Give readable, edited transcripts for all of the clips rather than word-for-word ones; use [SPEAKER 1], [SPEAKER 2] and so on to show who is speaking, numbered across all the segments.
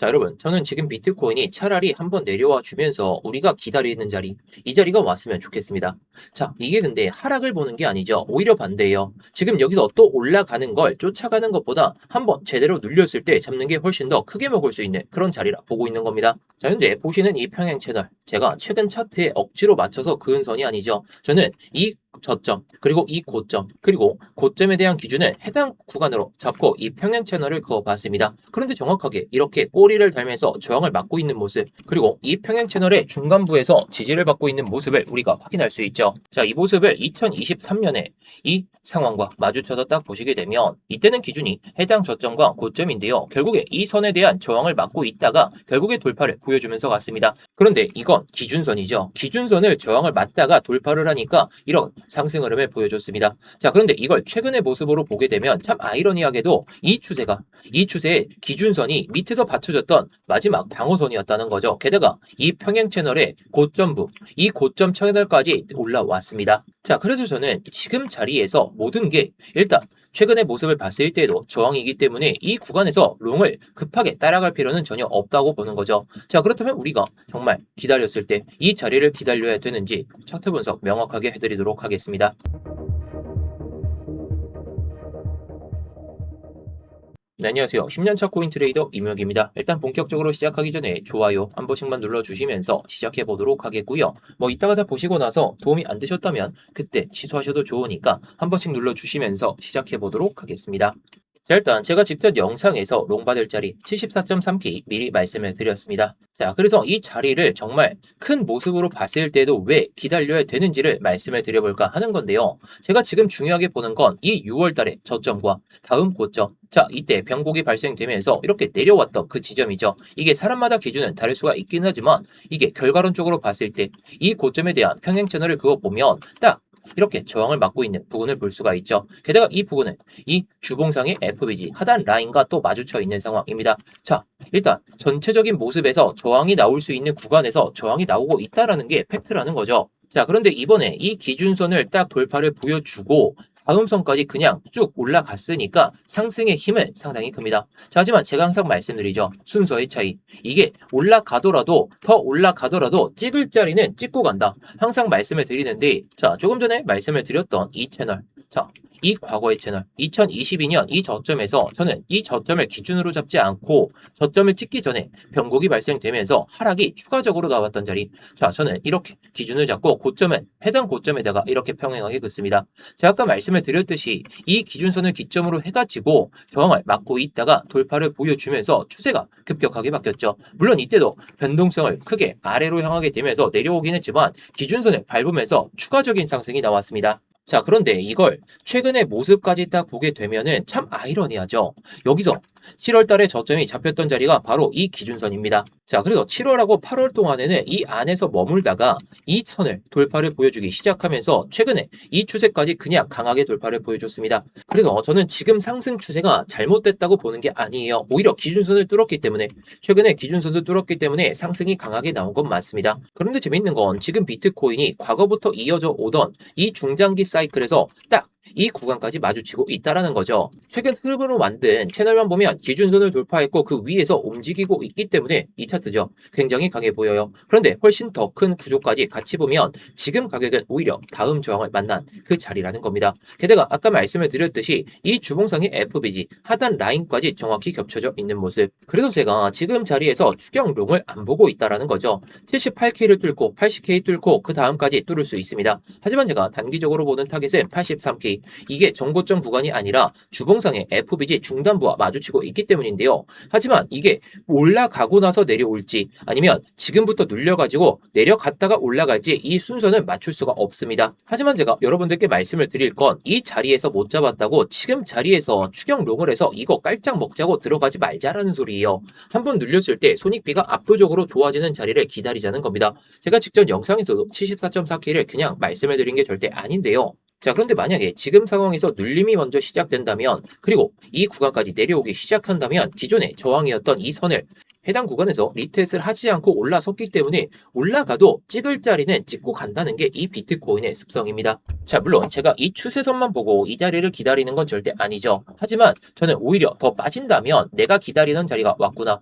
[SPEAKER 1] 자, 여러분, 저는 지금 비트코인이 차라리 한번 내려와 주면서 우리가 기다리는 자리, 이 자리가 왔으면 좋겠습니다. 자, 이게 근데 하락을 보는 게 아니죠. 오히려 반대예요. 지금 여기서 또 올라가는 걸 쫓아가는 것보다 한번 제대로 눌렸을 때 잡는 게 훨씬 더 크게 먹을 수 있는 그런 자리라 보고 있는 겁니다. 자, 현재 보시는 이 평행 채널, 제가 최근 차트에 억지로 맞춰서 그은 선이 아니죠. 저는 이 저점, 그리고 이 고점, 그리고 고점에 대한 기준을 해당 구간으로 잡고 이 평행 채널을 그어봤습니다. 그런데 정확하게 이렇게 꼬리를 달면서 저항을 막고 있는 모습, 그리고 이 평행 채널의 중간부에서 지지를 받고 있는 모습을 우리가 확인할 수 있죠. 자, 이 모습을 2023년에 이 상황과 마주쳐서 딱 보시게 되면 이때는 기준이 해당 저점과 고점인데요. 결국에 이 선에 대한 저항을 막고 있다가 결국에 돌파를 보여주면서 갔습니다. 그런데 이건 기준선이죠. 기준선을 저항을 맞다가 돌파를 하니까 이런 상승 흐름을 보여줬습니다. 자, 그런데 이걸 최근의 모습으로 보게 되면 참 아이러니하게도 이 추세의 기준선이 밑에서 받쳐졌던 마지막 방어선이었다는 거죠. 게다가 이 평행 채널의 고점부, 이 고점 채널까지 올라왔습니다. 자, 그래서 저는 지금 자리에서 모든 게 일단 최근의 모습을 봤을 때도 저항이기 때문에 이 구간에서 롱을 급하게 따라갈 필요는 전혀 없다고 보는 거죠. 자, 그렇다면 우리가 정말 기다렸을 때 이 자리를 기다려야 되는지 차트 분석 명확하게 해드리도록 하겠습니다. 네, 안녕하세요. 10년차 코인 트레이더 임혁입니다. 일단 본격적으로 시작하기 전에 좋아요 한 번씩만 눌러주시면서 시작해 보도록 하겠고요. 뭐 이따가 다 보시고 나서 도움이 안 되셨다면 그때 취소하셔도 좋으니까 한 번씩 눌러주시면서 시작해 보도록 하겠습니다. 자, 일단 제가 직접 영상에서 롱 받을 자리 74.3K 미리 말씀을 드렸습니다. 자, 그래서 이 자리를 정말 큰 모습으로 봤을 때도 왜 기다려야 되는지를 말씀을 드려볼까 하는 건데요. 제가 지금 중요하게 보는 건 이 6월 달의 저점과 다음 고점. 자, 이때 변곡이 발생되면서 이렇게 내려왔던 그 지점이죠. 이게 사람마다 기준은 다를 수가 있긴 하지만 이게 결과론적으로 봤을 때 이 고점에 대한 평행 채널을 그어보면 딱 이렇게 저항을 막고 있는 부분을 볼 수가 있죠. 게다가 이 부분은 이 주봉상의 FBG 하단 라인과 또 마주쳐 있는 상황입니다. 자, 일단 전체적인 모습에서 저항이 나올 수 있는 구간에서 저항이 나오고 있다라는 게 팩트라는 거죠. 자, 그런데 이번에 이 기준선을 딱 돌파를 보여주고 다음 선까지 그냥 쭉 올라갔으니까 상승의 힘은 상당히 큽니다. 자, 하지만 제가 항상 말씀드리죠. 순서의 차이. 이게 더 올라가더라도 찍을 자리는 찍고 간다. 항상 말씀을 드리는데, 자, 조금 전에 말씀을 드렸던 이 채널. 자, 이 과거의 채널 2022년 이 저점에서 저는 이 저점을 기준으로 잡지 않고 저점을 찍기 전에 변곡이 발생되면서 하락이 추가적으로 나왔던 자리. 자, 저는 이렇게 기준을 잡고 고점은 해당 고점에다가 이렇게 평행하게 긋습니다. 제가 아까 말씀을 드렸듯이 이 기준선을 기점으로 해가지고 저항을 막고 있다가 돌파를 보여주면서 추세가 급격하게 바뀌었죠. 물론 이때도 변동성을 크게 아래로 향하게 되면서 내려오긴 했지만 기준선을 밟으면서 추가적인 상승이 나왔습니다. 자, 그런데 이걸 최근의 모습까지 딱 보게 되면은 참 아이러니하죠. 여기서 7월 달에 저점이 잡혔던 자리가 바로 이 기준선입니다. 자, 그래서 7월하고 8월 동안에는 이 안에서 머물다가 이 선을 돌파를 보여주기 시작하면서 최근에 이 추세까지 그냥 강하게 돌파를 보여줬습니다. 그래서 저는 지금 상승 추세가 잘못됐다고 보는 게 아니에요. 오히려 기준선을 뚫었기 때문에 최근에 기준선도 뚫었기 때문에 상승이 강하게 나온 건 맞습니다. 그런데 재밌는 건 지금 비트코인이 과거부터 이어져 오던 이 중장기 사이클에서 딱 이 구간까지 마주치고 있다라는 거죠. 최근 흐름으로 만든 채널만 보면 기준선을 돌파했고 그 위에서 움직이고 있기 때문에 이 차트죠. 굉장히 강해 보여요. 그런데 훨씬 더 큰 구조까지 같이 보면 지금 가격은 오히려 다음 저항을 만난 그 자리라는 겁니다. 게다가 아까 말씀을 드렸듯이 이 주봉상의 FBG 하단 라인까지 정확히 겹쳐져 있는 모습. 그래서 제가 지금 자리에서 추경롱을 안 보고 있다라는 거죠. 78K를 뚫고 80K 뚫고 그 다음까지 뚫을 수 있습니다. 하지만 제가 단기적으로 보는 타겟은 83K. 이게 정고점 구간이 아니라 주봉상의 FBG 중단부와 마주치고 있기 때문인데요. 하지만 이게 올라가고 나서 내려올지 아니면 지금부터 눌려가지고 내려갔다가 올라갈지 이 순서는 맞출 수가 없습니다. 하지만 제가 여러분들께 말씀을 드릴 건 이 자리에서 못 잡았다고 지금 자리에서 추경롱을 해서 이거 깔짝 먹자고 들어가지 말자라는 소리예요. 한번 눌렸을 때 손익비가 압도적으로 좋아지는 자리를 기다리자는 겁니다. 제가 직전 영상에서도 74.4K를 그냥 말씀을 드린 게 절대 아닌데요. 자, 그런데 만약에 지금 상황에서 눌림이 먼저 시작된다면 그리고 이 구간까지 내려오기 시작한다면 기존의 저항이었던 이 선을 해당 구간에서 리테스트를 하지 않고 올라섰기 때문에 올라가도 찍을 자리는 찍고 간다는 게 이 비트코인의 습성입니다. 자, 물론 제가 이 추세선만 보고 이 자리를 기다리는 건 절대 아니죠. 하지만 저는 오히려 더 빠진다면 내가 기다리던 자리가 왔구나.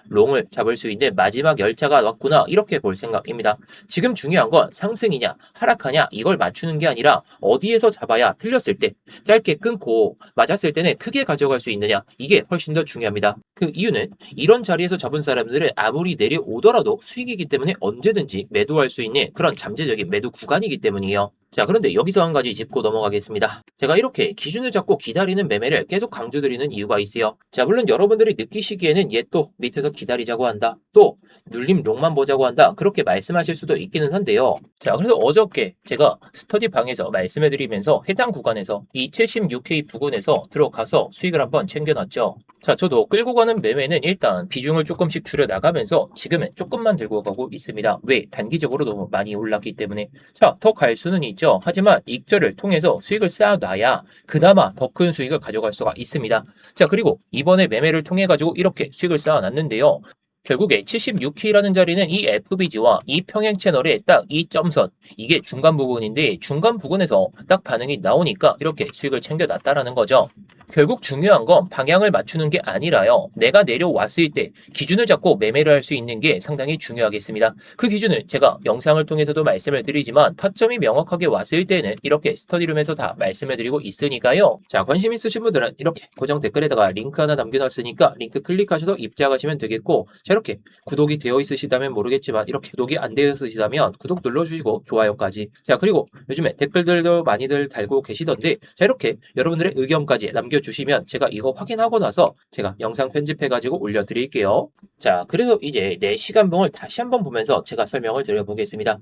[SPEAKER 1] 롱을 잡을 수 있는 마지막 열차가 왔구나. 이렇게 볼 생각입니다. 지금 중요한 건 상승이냐 하락하냐 이걸 맞추는 게 아니라 어디에서 잡아야 틀렸을 때 짧게 끊고 맞았을 때는 크게 가져갈 수 있느냐 이게 훨씬 더 중요합니다. 그 이유는 이런 자리에서 잡은 사람들은 아무리 내려오더라도 수익이기 때문에 언제든지 매도할 수 있는 그런 잠재적인 매도 구간이기 때문이에요. 자, 그런데 여기서 한 가지 짚고 넘어가겠습니다. 제가 이렇게 기준을 잡고 기다리는 매매를 계속 강조드리는 이유가 있어요. 자, 물론 여러분들이 느끼시기에는 얘 또 밑에서 기다리자고 한다. 또 눌림 롱만 보자고 한다. 그렇게 말씀하실 수도 있기는 한데요. 자, 그래서 어저께 제가 스터디 방에서 말씀해드리면서 해당 구간에서 이 76K 부근에서 들어가서 수익을 한번 챙겨놨죠. 자, 저도 끌고 가는 매매는 일단 비중을 조금씩 줄여나가면서 지금은 조금만 들고 가고 있습니다. 왜? 단기적으로 너무 많이 올랐기 때문에. 자, 더 갈 수는 있죠. 하지만 익절을 통해서 수익을 쌓아놔야 그나마 더 큰 수익을 가져갈 수가 있습니다. 자, 그리고 이번에 매매를 통해 가지고 이렇게 수익을 쌓아놨는데요. 결국에 76K라는 자리는 이 FBG와 이 평행 채널의 딱 이 점선 이게 중간 부분인데 중간 부분에서 딱 반응이 나오니까 이렇게 수익을 챙겨놨다라는 거죠. 결국 중요한 건 방향을 맞추는 게 아니라요. 내가 내려왔을 때 기준을 잡고 매매를 할 수 있는 게 상당히 중요하겠습니다. 그 기준을 제가 영상을 통해서도 말씀을 드리지만 타점이 명확하게 왔을 때는 이렇게 스터디룸에서 다 말씀을 드리고 있으니까요. 자, 관심 있으신 분들은 이렇게 고정 댓글에다가 링크 하나 남겨놨으니까 링크 클릭하셔서 입장하시면 되겠고 자, 이렇게 구독이 되어 있으시다면 모르겠지만 이렇게 구독이 안 되어 있으시다면 구독 눌러주시고 좋아요까지 자, 그리고 요즘에 댓글들도 많이들 달고 계시던데 자, 이렇게 여러분들의 의견까지 남겨주시면 제가 이거 확인하고 나서 제가 영상 편집해가지고 올려드릴게요. 자, 그래서 이제 내 시간봉을 다시 한번 보면서 제가 설명을 드려보겠습니다.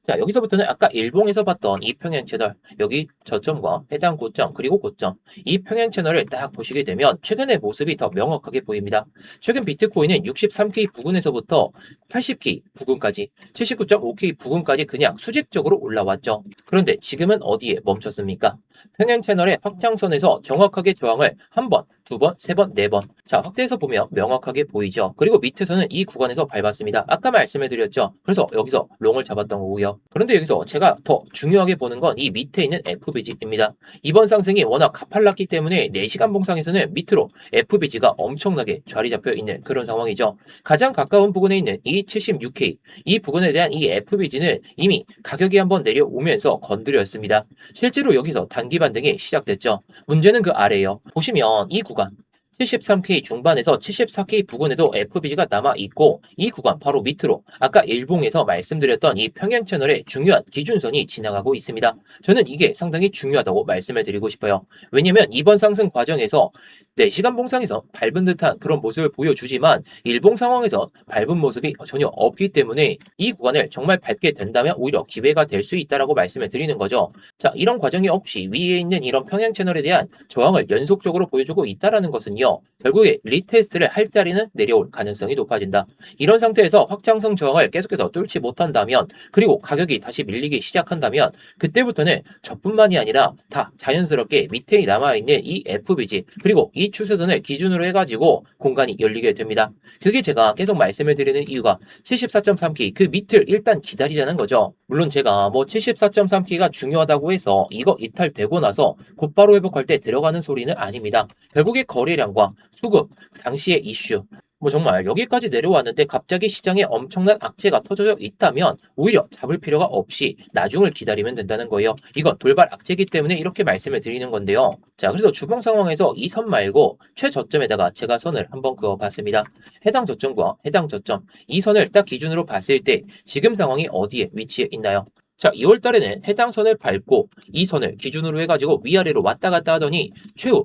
[SPEAKER 1] 자, 여기서부터는 아까 일봉에서 봤던 이 평행 채널, 여기 저점과 해당 고점, 그리고 고점, 이 평행 채널을 딱 보시게 되면 최근의 모습이 더 명확하게 보입니다. 최근 비트코인은 63K 부근에서부터 80K 부근까지, 79.5K 부근까지 그냥 수직적으로 올라왔죠. 그런데 지금은 어디에 멈췄습니까? 평행 채널의 확장선에서 정확하게 저항을 한 번, 두 번, 세 번, 네 번. 자, 확대해서 보면 명확하게 보이죠. 그리고 밑에서는 이 구간에서 밟았습니다. 아까 말씀해드렸죠. 그래서 여기서 롱을 잡았던 거고요. 그런데 여기서 제가 더 중요하게 보는 건 이 밑에 있는 FBG입니다. 이번 상승이 워낙 가팔랐기 때문에 4시간 봉상에서는 밑으로 FBG가 엄청나게 자리 잡혀 있는 그런 상황이죠. 가장 가까운 부근에 있는 이 76K, 이 부근에 대한 이 FBG는 이미 가격이 한번 내려오면서 건드렸습니다. 실제로 여기서 단기 반등이 시작됐죠. 문제는 그 아래예요. 보시면 이 구간 73K 중반에서 74K 부근에도 FBG가 남아있고 이 구간 바로 밑으로 아까 일봉에서 말씀드렸던 이 평행 채널의 중요한 기준선이 지나가고 있습니다. 저는 이게 상당히 중요하다고 말씀을 드리고 싶어요. 왜냐면 이번 상승 과정에서 4시간 봉상에서 밟은 듯한 그런 모습을 보여주지만 일봉 상황에서 밟은 모습이 전혀 없기 때문에 이 구간을 정말 밟게 된다면 오히려 기회가 될 수 있다라고 말씀을 드리는 거죠. 자, 이런 과정이 없이 위에 있는 이런 평행 채널에 대한 저항을 연속적으로 보여주고 있다라는 것은요. 결국에 리테스트를 할 자리는 내려올 가능성이 높아진다. 이런 상태에서 확장성 저항을 계속해서 뚫지 못한다면 그리고 가격이 다시 밀리기 시작한다면 그때부터는 저뿐만이 아니라 다 자연스럽게 밑에 남아있는 이 FBG 그리고 이 추세선을 기준으로 해가지고 공간이 열리게 됩니다. 그게 제가 계속 말씀을 드리는 이유가 74.3K 그 밑을 일단 기다리자는 거죠. 물론 제가 뭐 74.3K가 중요하다고 해서 이거 이탈되고 나서 곧바로 회복할 때 들어가는 소리는 아닙니다. 결국에 거래량과 수급, 당시의 이슈 뭐 정말 여기까지 내려왔는데 갑자기 시장에 엄청난 악재가 터져 있다면 오히려 잡을 필요가 없이 나중을 기다리면 된다는 거예요. 이건 돌발 악재이기 때문에 이렇게 말씀을 드리는 건데요. 자, 그래서 주봉 상황에서 이 선 말고 최저점에다가 제가 선을 한번 그어봤습니다. 해당 저점과 해당 저점 이 선을 딱 기준으로 봤을 때 지금 상황이 어디에 위치해 있나요? 자, 2월 달에는 해당 선을 밟고 이 선을 기준으로 해가지고 위아래로 왔다 갔다 하더니 최후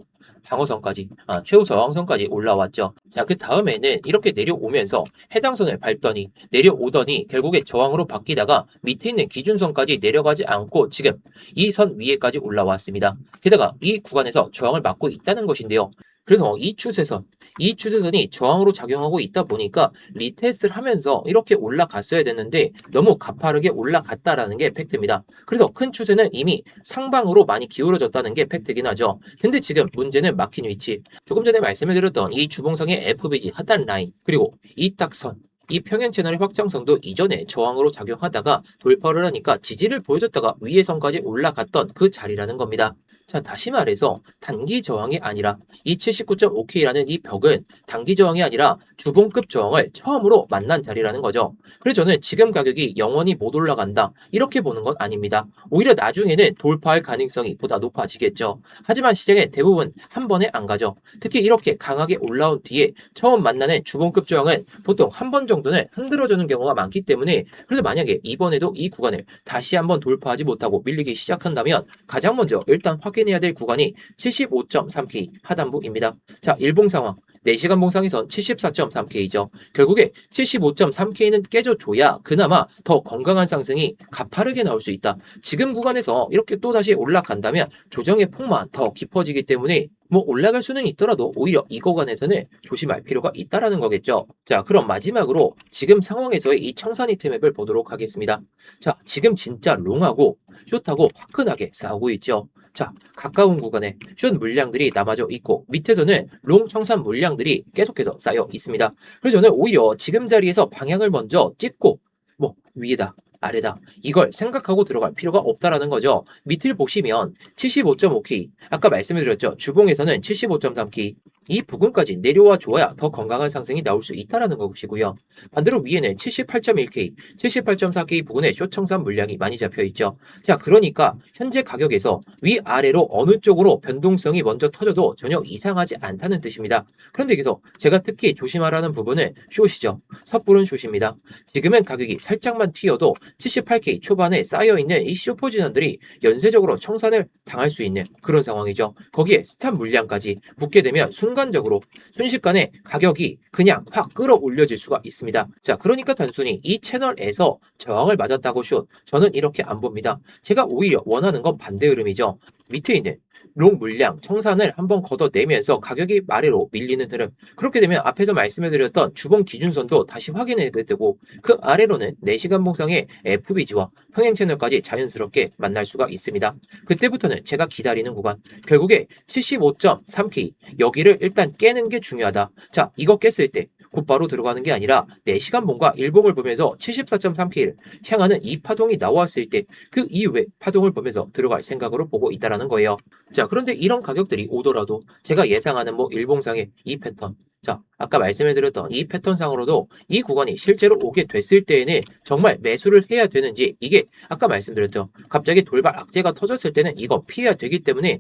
[SPEAKER 1] 저항선까지 올라왔죠. 자, 그 다음에는 이렇게 내려오면서 해당 선을 밟더니 내려오더니 결국에 저항으로 바뀌다가 밑에 있는 기준선까지 내려가지 않고 지금 이 선 위에까지 올라왔습니다. 게다가 이 구간에서 저항을 막고 있다는 것인데요. 그래서 이 추세선이 저항으로 작용하고 있다 보니까 리테스트를 하면서 이렇게 올라갔어야 됐는데 너무 가파르게 올라갔다라는 게 팩트입니다. 그래서 큰 추세는 이미 상방으로 많이 기울어졌다는 게 팩트긴 하죠. 근데 지금 문제는 막힌 위치. 조금 전에 말씀을 드렸던 이 주봉상의 FBG 하단 라인, 그리고 이 딱 선, 이 평행 채널의 확장성도 이전에 저항으로 작용하다가 돌파를 하니까 지지를 보여줬다가 위의 선까지 올라갔던 그 자리라는 겁니다. 자, 다시 말해서 단기 저항이 아니라 이 79.5K라는 이 벽은 단기 저항이 아니라 주봉급 저항을 처음으로 만난 자리라는 거죠. 그래서 저는 지금 가격이 영원히 못 올라간다 이렇게 보는 건 아닙니다. 오히려 나중에는 돌파할 가능성이 보다 높아지겠죠. 하지만 시장에 대부분 한 번에 안 가죠. 특히 이렇게 강하게 올라온 뒤에 처음 만나는 주봉급 저항은 보통 한 번 정도는 흔들어주는 경우가 많기 때문에, 그래서 만약에 이번에도 이 구간을 다시 한번 돌파하지 못하고 밀리기 시작한다면 가장 먼저 일단 확인해야 될 구간이 75.3K 하단부입니다. 자, 일봉 상황. 4시간 봉상에선 74.3K죠. 결국에 75.3K는 깨져줘야 그나마 더 건강한 상승이 가파르게 나올 수 있다. 지금 구간에서 이렇게 또다시 올라간다면 조정의 폭만 더 깊어지기 때문에 뭐 올라갈 수는 있더라도 오히려 이 구간에서는 조심할 필요가 있다라는 거겠죠. 자, 그럼 마지막으로 지금 상황에서의 이 청산 히트맵을 보도록 하겠습니다. 자, 지금 진짜 롱하고 숏하고 화끈하게 싸우고 있죠. 자, 가까운 구간에 숏 물량들이 남아져 있고 밑에서는 롱 청산 물량들이 계속해서 쌓여 있습니다. 그래서 저는 오히려 지금 자리에서 방향을 먼저 찍고 뭐 위에다 아래다 이걸 생각하고 들어갈 필요가 없다라는 거죠. 밑을 보시면 75.5K, 아까 말씀을 드렸죠. 주봉에서는 75.3K, 이 부근까지 내려와 줘야 더 건강한 상승이 나올 수 있다라는 것이고요. 반대로 위에는 78.1K, 78.4K 부근에 숏 청산 물량이 많이 잡혀 있죠. 자, 그러니까 현재 가격에서 위아래로 어느 쪽으로 변동성이 먼저 터져도 전혀 이상하지 않다는 뜻입니다. 그런데 여기서 제가 특히 조심하라는 부분은 숏이죠. 섣부른 숏입니다. 지금은 가격이 살짝만 튀어도 78K 초반에 쌓여있는 이 숏 포지션들이 연쇄적으로 청산을 당할 수 있는 그런 상황이죠. 거기에 스탑 물량까지 붙게 되면 순간적으로 순식간에 가격이 그냥 확 끌어올려질 수가 있습니다. 자, 그러니까 단순히 이 채널에서 저항을 맞았다고 숏, 저는 이렇게 안 봅니다. 제가 오히려 원하는 건 반대 흐름이죠. 밑에 있는 롱 물량 청산을 한번 걷어내면서 가격이 아래로 밀리는 흐름, 그렇게 되면 앞에서 말씀해드렸던 주봉 기준선도 다시 확인하게 되고 그 아래로는 4시간 봉상의 FBG와 평행 채널까지 자연스럽게 만날 수가 있습니다. 그때부터는 제가 기다리는 구간, 결국에 75.3K 여기를 일단 깨는 게 중요하다. 자, 이거 깼을 때 곧바로 들어가는 게 아니라 4시간 봉과 일봉을 보면서 74.3K를 향하는 이 파동이 나왔을 때 그 이후에 파동을 보면서 들어갈 생각으로 보고 있다라는 거예요. 자, 그런데 이런 가격들이 오더라도 제가 예상하는 뭐 일봉상의 이 패턴, 자, 아까 말씀해드렸던 이 패턴상으로도 이 구간이 실제로 오게 됐을 때에는 정말 매수를 해야 되는지, 이게 아까 말씀드렸죠. 갑자기 돌발 악재가 터졌을 때는 이거 피해야 되기 때문에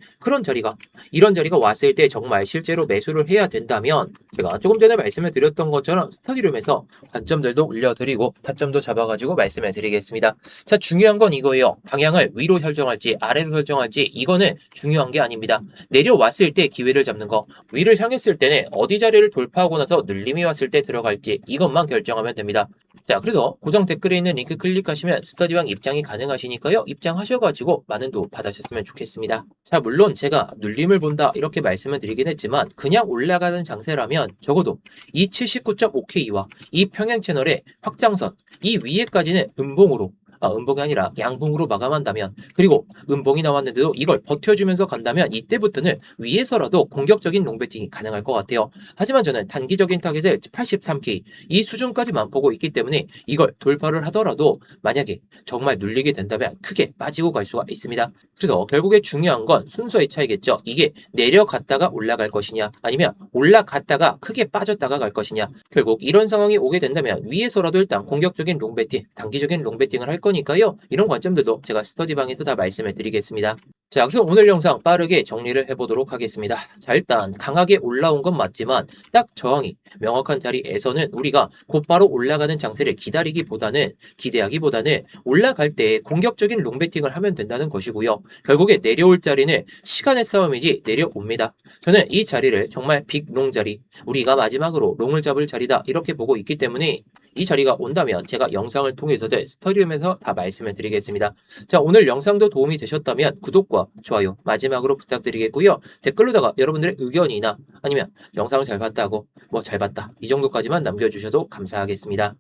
[SPEAKER 1] 이런 자리가 왔을 때 정말 실제로 매수를 해야 된다면 제가 조금 전에 말씀을 드렸던 것처럼 스터디룸에서 관점들도 올려드리고 타점도 잡아가지고 말씀을 드리겠습니다. 자, 중요한 건 이거예요. 방향을 위로 설정할지 아래로 설정할지 이거는 중요한 게 아닙니다. 내려왔을 때 기회를 잡는 거, 위를 향했을 때는 어디 자리를 돌파하고 나서 눌림이 왔을 때 들어갈지 이것만 결정하면 됩니다. 자, 그래서 고정 댓글에 있는 링크 클릭하시면 스터디방 입장이 가능하시니까요. 입장하셔가지고 많은 도움 받으셨으면 좋겠습니다. 자, 물론 제가 눌림을 본다 이렇게 말씀을 드리긴 했지만 그냥 올라가는 장세라면 적어도 이 79.5K와 이 평행 채널의 확장선 이 위에까지는 음봉이 아니라 양봉으로 마감한다면, 그리고 음봉이 나왔는데도 이걸 버텨주면서 간다면 이때부터는 위에서라도 공격적인 롱배팅이 가능할 것 같아요. 하지만 저는 단기적인 타겟을 83K 이 수준까지만 보고 있기 때문에 이걸 돌파를 하더라도 만약에 정말 눌리게 된다면 크게 빠지고 갈 수가 있습니다. 그래서 결국에 중요한 건 순서의 차이겠죠. 이게 내려갔다가 올라갈 것이냐 아니면 올라갔다가 크게 빠졌다가 갈 것이냐. 결국 이런 상황이 오게 된다면 위에서라도 일단 공격적인 롱배팅, 단기적인 롱배팅을 할 거니까요. 이런 관점들도 제가 스터디방에서 다 말씀을 드리겠습니다. 자, 그래서 오늘 영상 빠르게 정리를 해보도록 하겠습니다. 자, 일단 강하게 올라온 건 맞지만 딱 저항이 명확한 자리에서는 우리가 곧바로 올라가는 장세를 기대하기보다는 올라갈 때 공격적인 롱배팅을 하면 된다는 것이고요. 결국에 내려올 자리는 시간의 싸움이지 내려옵니다. 저는 이 자리를 정말 빅롱 자리, 우리가 마지막으로 롱을 잡을 자리다 이렇게 보고 있기 때문에 이 자리가 온다면 제가 영상을 통해서든 스터디룸에서 다 말씀을 드리겠습니다. 자, 오늘 영상도 도움이 되셨다면 구독과 좋아요 마지막으로 부탁드리겠고요. 댓글로다가 여러분들의 의견이나 아니면 영상을 잘 봤다고 뭐 잘 봤다 이 정도까지만 남겨주셔도 감사하겠습니다.